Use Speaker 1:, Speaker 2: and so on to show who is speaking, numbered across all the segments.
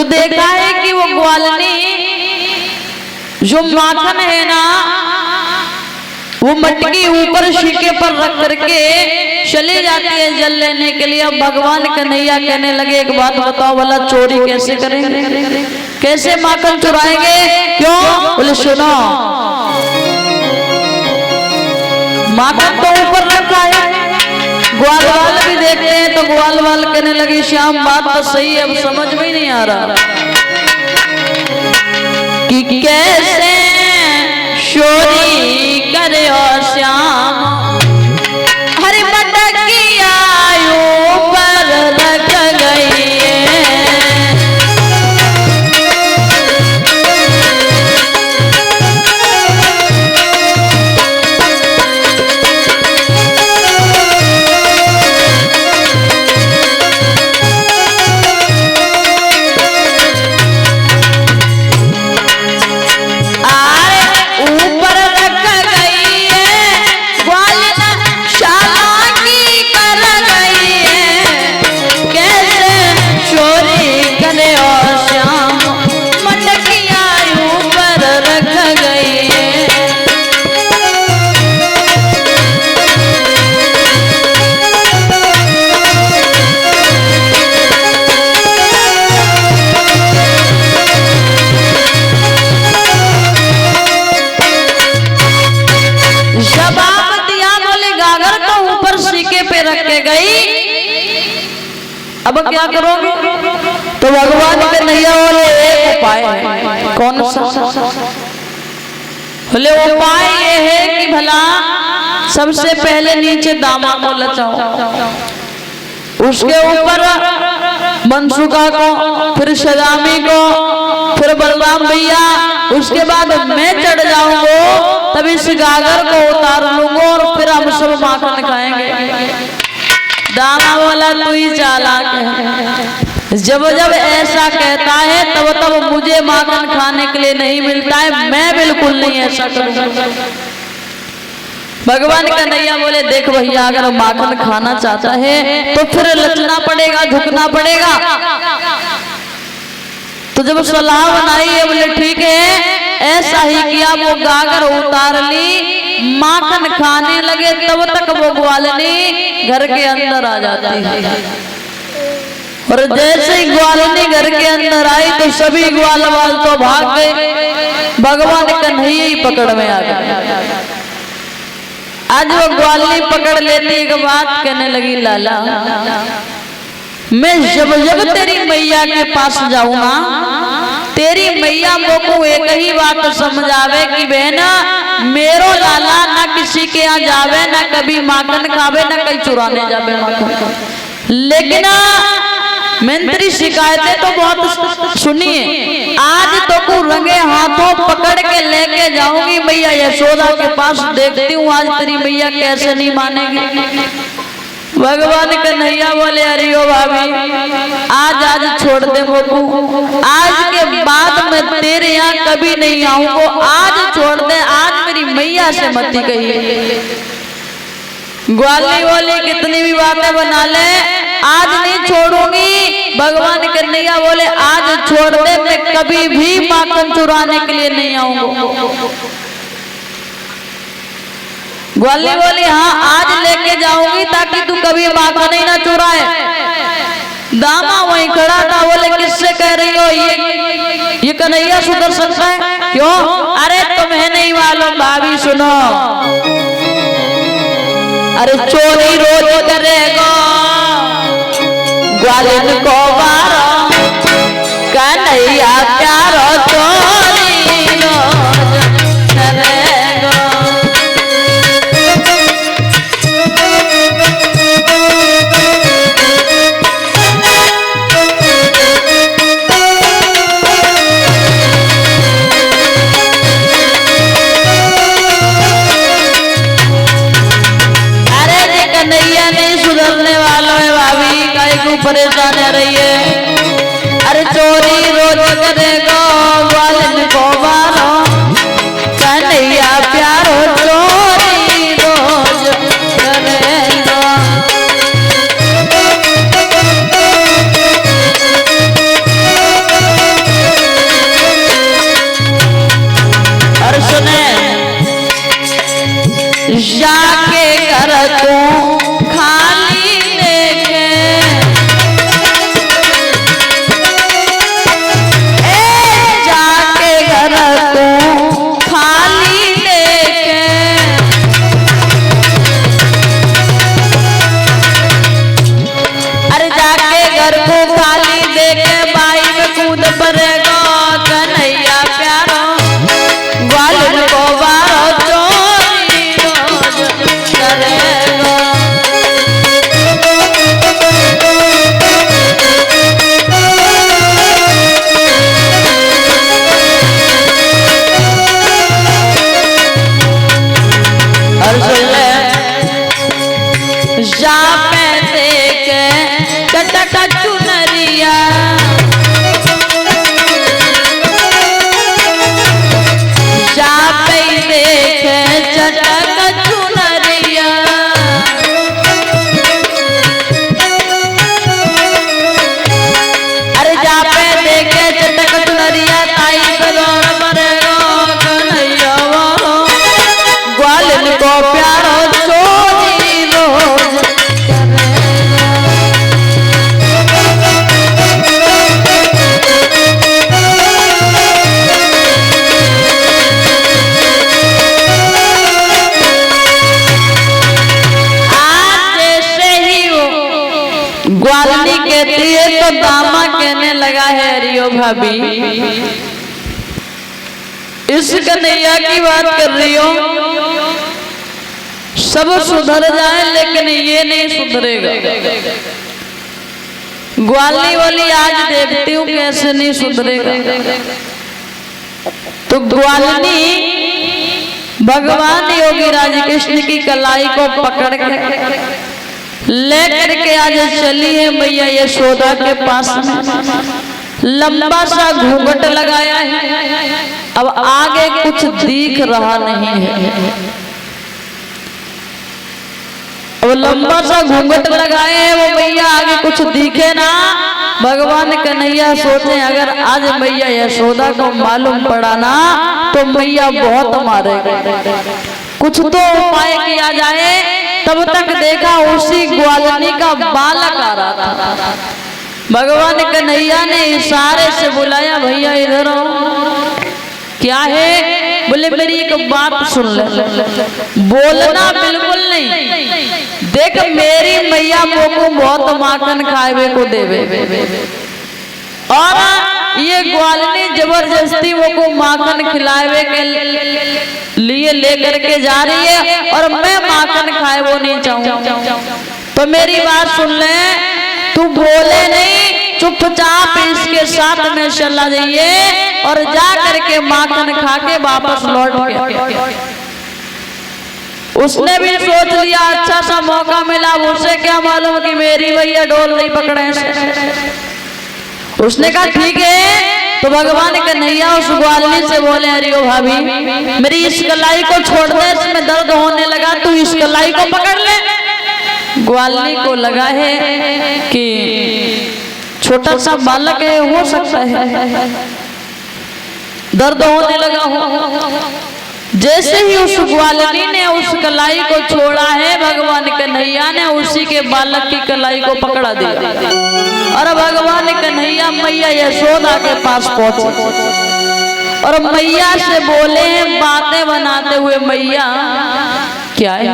Speaker 1: तो देखा है कि वो ग्वालनी जो माखन है ना, वो मटकी ऊपर शीके पर रख करके चली जाती है जल लेने के लिए। अब भगवान कन्हैया कहने लगे एक बात बताओ भला, चोरी कैसे करेंगे, कैसे माखन चुराएंगे? क्यों? बोले सुनो, माखन तो ऊपर रखा है। ग्वाल वाल भी देखते हैं तो ग्वाल वाल कहने लगी श्याम बात तो सही है, अब समझ में ही नहीं आ रहा कि कैसे चोरी करे और श्याम। हरी मटकिया ऊपर रख गई अब क्या करोगे? तो भगवान कन्हैया बोले एक उपाय है। कौन सा? बोले उपाय ये है कि भला सबसे पहले नीचे दामा को लचाओ, उसके ऊपर मनसुखा को, फिर सजामी को, फिर बलराम भैया, उसके बाद मैं चढ़ जाऊंगा, तब इस गागर को उतार लूंगा और फिर हम सब माखन खाएंगे। दामा बोला तू ही चालाक है, जब जब ऐसा कहता है तब तब मुझे माखन खाने के लिए नहीं मिलता है, मैं बिल्कुल नहीं ऐसा करूंगा। भगवान कन्हैया बोले देख भैया, अगर माखन खाना चाहता है तो फिर लचना पड़ेगा, झुकना पड़ेगा। तो जब सलाह बनाई है बोले ठीक है, ऐसा ही किया। वो गागर उतार ली, माखन खाने लगे, तब तक वो ग्वालनी घर के अंदर आ जाती है। और जैसे ही ग्वालनी घर के अंदर आई तो सभी ग्वाल वाल तो भाग गए, भगवान कन्हैया ही पकड़ में आ गए। आज वो ग्वालनी पकड़ लेती एक बात कहने लगी, लाला मैं जब जब तेरी मैया के पास जाऊं ना, तेरी मैया मोको एक ही बात समझावे कि बहना मेरो लाला ना किसी के यहाँ जावे, ना कभी माखन खावे, ना कहीं चुराने जावे माखन। लेकिन मंत्री शिकायतें तो बहुत सुनिए, आज तो को रंगे हाथों पकड़ के लेके जाऊंगी मैया यशोदा के पास, देखती हूँ आज तेरी मैया कैसे नहीं मानेगी। भगवान कन्हैया बोले अरे ओ भाभी, आज छोड़ दे मोकू, आज के बाद मैं तेरे यहाँ कभी नहीं आऊंगा, आज छोड़ दे, आज मेरी मैया से मत कही। ग्वाली बोली कितनी भी बातें बना ले, आज नहीं छोड़ूंगी। भगवान कन्हैया बोले आज छोड़ दे, मैं कभी भी माखन चुराने के लिए नहीं आऊंगा। ग्वाली बोली हाँ आज लेके जाऊंगी ताकि तू कभी माखन ही ना चुराए। दामा वहीं खड़ा था, बोले किससे कह रही हो, ये कन्हैया सुधर सकता है? क्यों? अरे तुम्हें नहीं मालूम भाभी, सुनो, अरे चोरी रोज करेगा ग्वालिन को मारो, कन्हैया प्यारो चोरी रोज करेगा। परेशान रही है, अरे चोरी रोज करेगा ग्वालिन को मारो, कन्हैया प्यारो चोरी रोज करेगा। मरेगा कन्हैया प्यारो ग्वालिन को बारो चोरी रोज करेगा। चटक चुनरिया जा पे देखे चटक चुनरिया अरे जा पे देखे चटक चुनरिया ताई बदौर मरेगा कन्हैया ग्वालिन को प्यारो चोरी रोज ग्वालिनी कहती है तो दामा कहने लगा है रियो भाभी इस कन्हैया की बात कर रही हो सब सुधर जाए लेकिन ये नहीं सुधरेगा। ग्वालिनी वाली आज देखती हूँ कैसे नहीं सुधरेगा। तो ग्वालिनी भगवान योगी राजा कृष्ण की कलाई को पकड़ के लेकर के आज चली है मैया यशोदा के पास में। लंबा सा घूंघट लगाया है, अब आगे कुछ दिख रहा नहीं है। अब लंबा सा घूंघट लगाए हैं वो मैया, आगे कुछ दिखे ना। भगवान कन्हैया सोचे अगर आज मैया यशोदा को मालूम पड़ा ना तो मैया बहुत मारेगा, कुछ तो उपाय किया जाए। तब तक देखा उसी ग्वालिनी का बालक आ रहा था। भगवान कन्हैया ने इशारे से बुलाया भैया इधर आओ। क्या है? बोले मेरी एक बात सुन ले। बोलना बिल्कुल नहीं। देख मेरी मैया मोको बहुत माखन खाए को देवे और ये ग्वालिनी जबरदस्ती मोको माखन खिलावे के लिए लेकर के जा रही है और मैं माखन खाए वो नहीं चाहूँ। तो मेरी बात सुन ले, तू बोले नहीं, चुपचाप इसके साथ में चला जाइए और जा करके माखन खा के वापस लौट गया। उसने भी सोच लिया अच्छा सा मौका मिला, उसे क्या मालूम कि मेरी भैया डोल नहीं पकड़े। उसने कहा ठीक है। तो भगवान कन्हैया उस ग्वालिनी से बोले अरे ओ भाभी मेरी इस कलाई को छोड़ दे, इसमें दर्द होने लगा, तू इस कलाई को पकड़ ले। ग्वालिनी को लगा है कि छोटा सा बालक है, हो सकता है दर्द होने लगा हो। जैसे ही उस ग्वालिनी ने उस कलाई को छोड़ा है, भगवान कन्हैया ने उसी के बालक की कलाई को पकड़ा दिया और भगवान कन्हैया मैया यशोदा के पास पहुंचे और मैया से बोले हैं बातें बनाते हुए, मैया क्या है?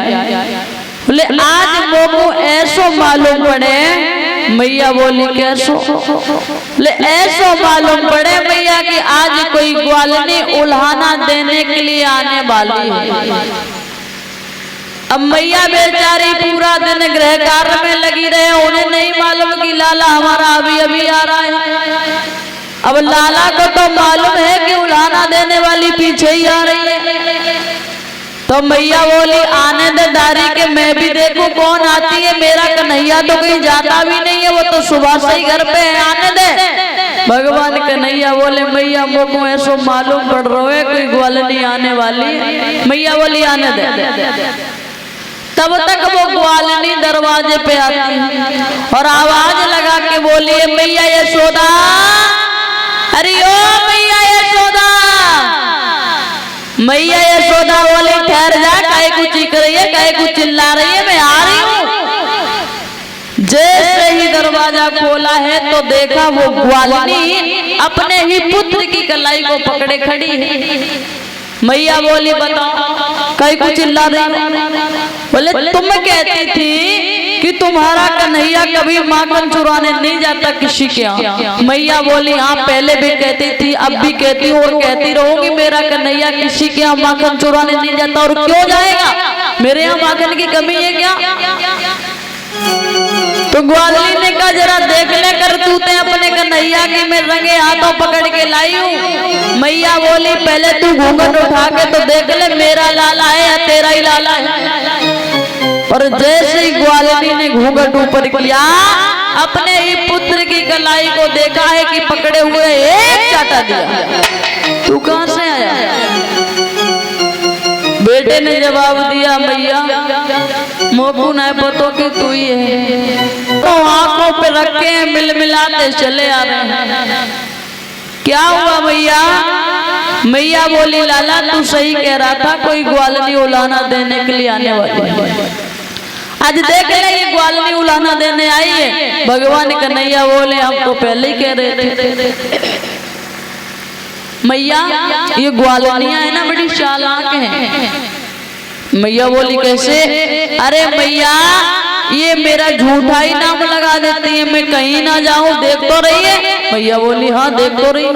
Speaker 1: बोले आज मोको ऐसो मालूम पड़े। मैया बोली कैसो? ले ऐसो मालूम पड़े मैया कि आज कोई ग्वालिनी उल्हाना देने के लिए आने वाली है। अब मैया बेचारी पूरा दिन गृह कार्य में लगी रहे, उन्हें नहीं मालूम कि लाला हमारा अभी अभी आ रहा है। अब लाला को तो मालूम है कि उल्हाना देने वाली पीछे ही आ रही है। तो मैया बोली आने दे दारी के मैं भी देखूं कौन आती है। मेरा कन्हैया तो कहीं जाता भी नहीं है, वो तो सुबह से ही घर पे है, आने दे। भगवान कन्हैया बोले मैया मोको ऐसो मालूम पड़ रहा है कोई ग्वालिनी आने वाली है। मैया बोली आने दे। तब तक वो ग्वालिनी दरवाजे पे आती और आवाज लगा के बोली मैया यशोदा, अरे ओ मैया यशोदा। मैया यशोदा बोले ठहर जा, काहे को चीख रही है, काहे को चिल्ला रही है, मैं आ रही हूँ। जैसे ही दरवाजा खोला है तो देखा वो ग्वालिनी अपने ही पुत्र की कलाई को पकड़े खड़ी है। मैया बोली बताओ काहे को चिल्ला रही है? बोले तुम कहती थी कि कि तुम्हारा कन्हैया कभी माखन चुराने नहीं जाता किसी के यहाँ। मैया बोली हाँ पहले भी कहती थी, अब भी कहती हूँ और कहती रहूंगी, मेरा कन्हैया किसी के यहाँ माखन चुराने नहीं जाता। और क्यों जाएगा, मेरे यहाँ माखन की कमी है क्या? तो ग्वालिनी ने कहा जरा देख ले कर तू ते अपने कन्हैया की मैं रंगे हाथों पकड़ के लाई हूँ। मैया बोली पहले तू घूंघट उठा के तो देख ले मेरा लाला है या तेरा ही लाला है। और जैसे ही ग्वालिनी ने घूंघट ऊपर किया, अपने ही पुत्र की कलाई को देखा है कि पकड़े हुए एक चाटा दिया। तू कहां से आया? बेटे ने जवाब दिया मैया मोकू न पतो कि तू ही है। तो आंखों पे रखे मिल मिलाते चले आ रहे हैं। क्या हुआ मैया? मैया बोली लाला तू सही कह रहा था, कोई ग्वालिनी उलाना देने के लिए आने वाली है। आज देख ले ये ग्वालिनी उलाना देने आई है। भगवान कन्हैया बोले हम तो पहले ही कह रहे थे। मैया ये ग्वालिनियां है ना बड़ी चालाक हैं। मैया बोली कैसे? अरे मैया ये मेरा झूठा ही नाम लगा देती है, मैं कहीं ना जाऊं देख तो रही है। मैया बोली हाँ देख तो रही।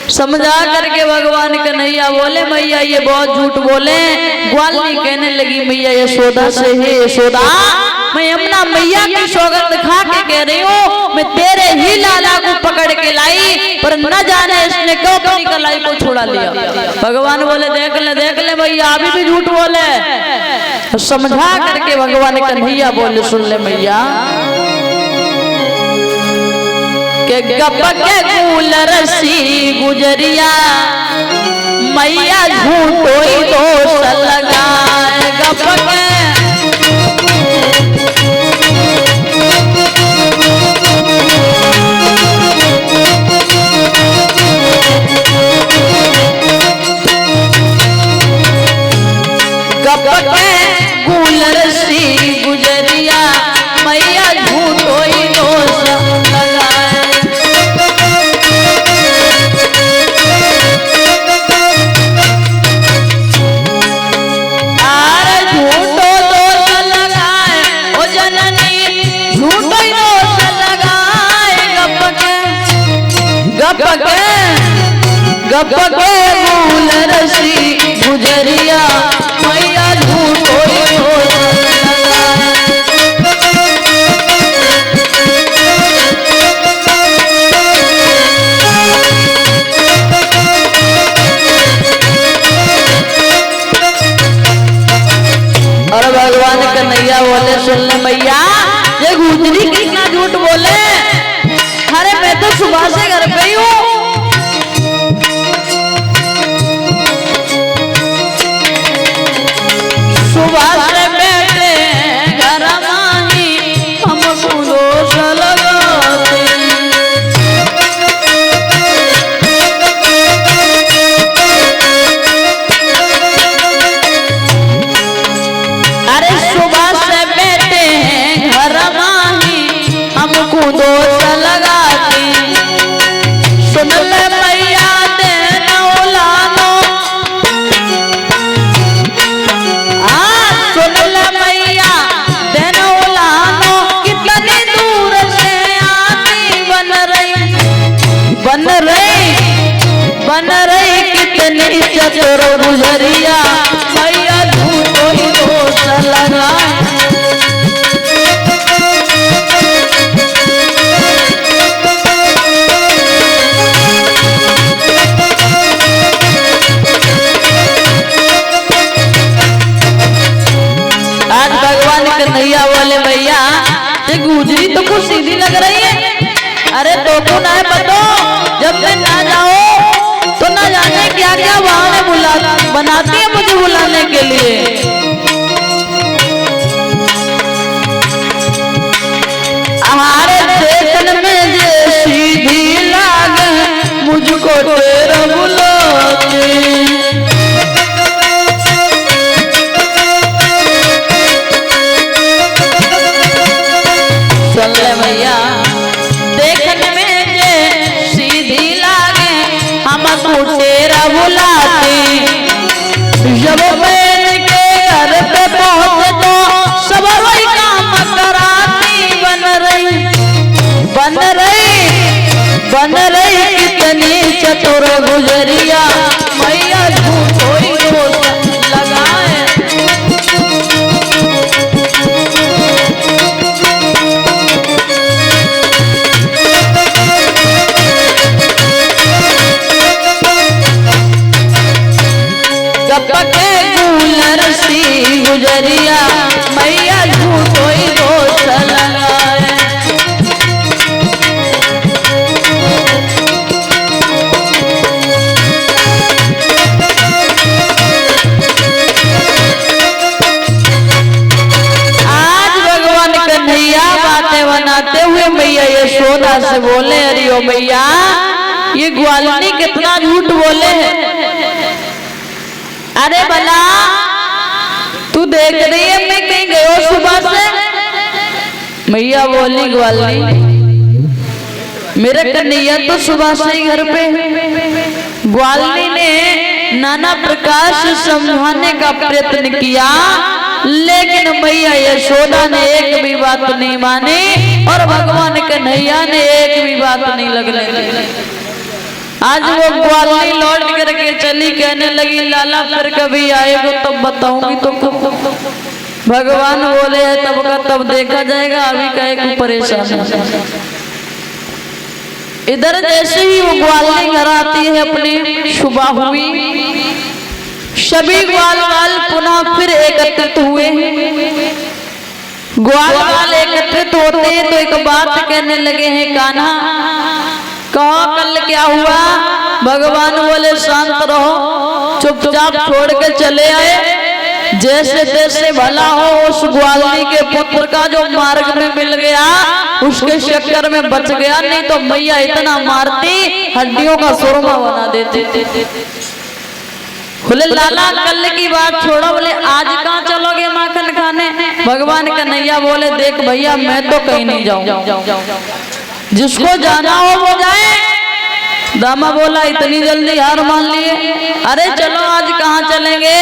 Speaker 1: समझा करके भगवान कन्हैया बोले मैया ये बहुत झूठ बोले। ग्वालिनी कहने लगी मैया यशोदा से है यशोदा, मैं यमुना मैया की सौगंध खा के कह रही हूँ, मैं तेरे ही लाला को पकड़ के लाई, पर न जाने इसने क्यों अपनी कलाई को छुड़ा लिया। भगवान बोले देख ले मैया अभी भी झूठ बोले। समझा करके भगवान कन्हैया बोले सुन ले मैया के गप के गुल रसी गुजरिया मैया झूठो ही दोष लगाए। गप के गुजरिया मैया झूठो ही दोष लगाए। अरे झूठो दोष लगाए ओ जननी, झूठो ही दोष लगाए। गप के गुल रसी गुजरिया मैया झूठो ही दोष लगाए। और भगवान कन्हैया बोले सुन ले मैया ये गुजरी कितना झूठ बोले। अरे मैं तो सुबह से घर पे ही हूँ। सुबह से बैठे घर माही हमको दोष लगाते। अरे सुबह से बैठे हैं घर माही हमको दोष लगाते। सुन ले मैया देना उलानो, सुन ले मैया देना उलानो, कितनी दूर से आती बन रही कितनी चतुर गुजरिया मैया झूठो ही दोष लगाए। आज भगवान कन्हैया बोले भैया ये गुजरी तो कुछ सीधी लग रही है। अरे तो ना है पतो, जब मैं ना जाऊं तो ना जाने क्या क्या बहाने बनाती है मुझे बुलाने के लिए। हमारे देखने में ये सीधी लागे मुझको तेरा बुलाती। सुन ले भैया देखने में जे सीधी लागे हमको तेरा बुलाती। जब मैं के घर पे पहुंचे तो सब वही काम करा कितनी चतुर गुजरिया मैया झूठो ही दोष लगाए। गपके गुलर सी गुजरिया मैया झूठो ही दोष लगाए। आज भगवान कन्हैया बातें बनाते हुए मैया यशोदा से बोले, अरे ओ मैया ये ग्वालिनी कितना झूठ बोले हैं। अरे भला तू देख रही है मैं कहीं गयो सुबह से? मैया बोली, ग्वालिनी मेरे कन्हैया तो सुबह से ही घर पे। ग्वालिनी ने नाना प्रकार से समझाने का प्रयत्न किया, लेकिन मैया यशोदा ने एक भी बात नहीं मानी और भगवान कन्हैया ने एक भी बात नहीं लगने दी। आज वो ग्वालिनी लौट करके चली, कहने लगी लाला फिर कभी आएगा तब बताऊंगी तुमको। भगवान बोले तब का तब देखा जाएगा, अभी कहे को परेशान। इधर जैसे ही वो ग्वालिनी घर आती है अपनी, सुबह हुई, सभी ग्वाल पुनः फिर एकत्रित हुए। ग्वाल एकत्रित होते हैं तो एक बात कहने लगे हैं, कान्हा कहो कल क्या हुआ? भगवान बोले शांत रहो, चुपचाप छोड़ के चले आए। जैसे तैसे भला हो उस ग्वालिनी के पुत्र का जो मार्ग में मिल गया उसके चक्कर में बच गया, नहीं तो मैया इतना मारती हड्डियों का सुरमा बना देती। बोले लाला कल की बात छोड़ो, बोले आज कहाँ चलोगे माखन खाने? भगवान कन्हैया बोले देख भैया मैं तो कहीं नहीं जाऊं, जिसको जाना हो वो जाए। दामा बोला इतनी जल्दी हार मान लिए? अरे चलो आज कहाँ चलेंगे?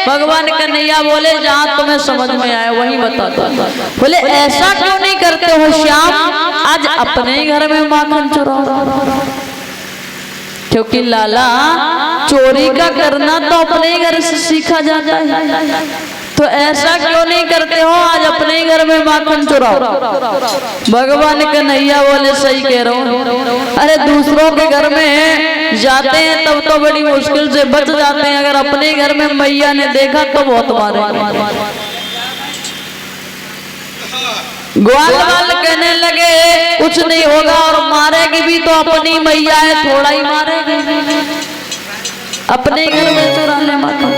Speaker 1: भगवान कन्हैया बोले जहाँ तुम्हें समझ में आए वही बताता। बोले ऐसा क्यों नहीं करते हो श्याम, आज अपने ही घर में माखन चुराओ। क्योंकि लाला चोरी का करना तो अपने ही घर से सीखा जाता है, तो ऐसा क्यों नहीं करते हो, आज अपने ही घर में माखन चुराओ। भगवान कन्हैया बोले सही कह रहा हूँ। अरे दूसरों के घर में जाते हैं तब तो बड़ी मुश्किल से बच जाते हैं, अगर अपने घर में मैया ने देखा तो बहुत मारे। ग्वाल कहने लगे कुछ नहीं होगा, और मारेगी भी तो अपनी मैया है, थोड़ा ही मारेगी। अपने घर में चुरा ले माखन,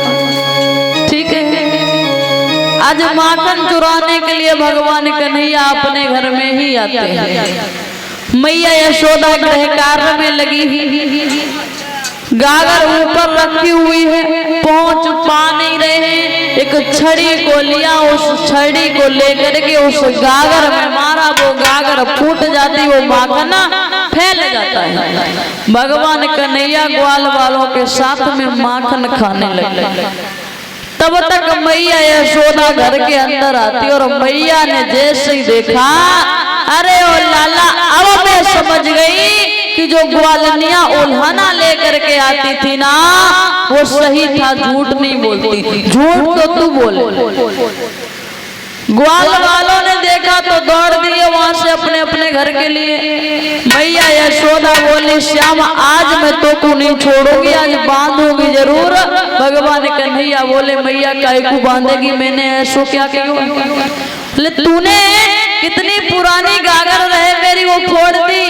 Speaker 1: ठीक है। आज माखन चुराने के लिए भगवान कन्हैया अपने घर में ही आते हैं। मैया यशोदा गृह कार्य में लगी, गागर ऊपर रखी हुई है, पहुंच पा नहीं रहे। एक छड़ी को लिया, उस छड़ी को लेकर के उस गागर में मारा, वो गागर फूट जाती, वो माखन फैल जाता है। भगवान कन्हैया ग्वाल वालों के साथ में माखन खाने लगे। तब तक मैया यशोदा घर के अंदर आती और मैया ने जैसे ही देखा, अरे ओ लाला अब मैं समझ गई कि जो ग्वालिनियां उल्हाना लेकर के आती थी ना वो सही था, झूठ नहीं बोलती थी। झूठ तो तू बोले। ग्वाल वालों ने देखा तो दौड़ दिए वहां से अपने अपने घर के लिए। मैया यशोदा बोली श्याम आज मैं तो को नहीं छोड़ूंगी, आज बांधूंगी जरूर। भगवान कन्हैया बोले मैया काहे को बांधेगी, मैंने ऐसो क्या किया? बोले तूने कितनी पुरानी गागर रहे मेरी वो फोड़ दी।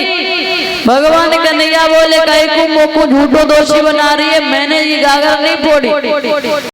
Speaker 1: भगवान कन्हैया बोले काहे को मोको झूठो दोषी बना रही है, मैंने ये गागर नहीं फोड़ी।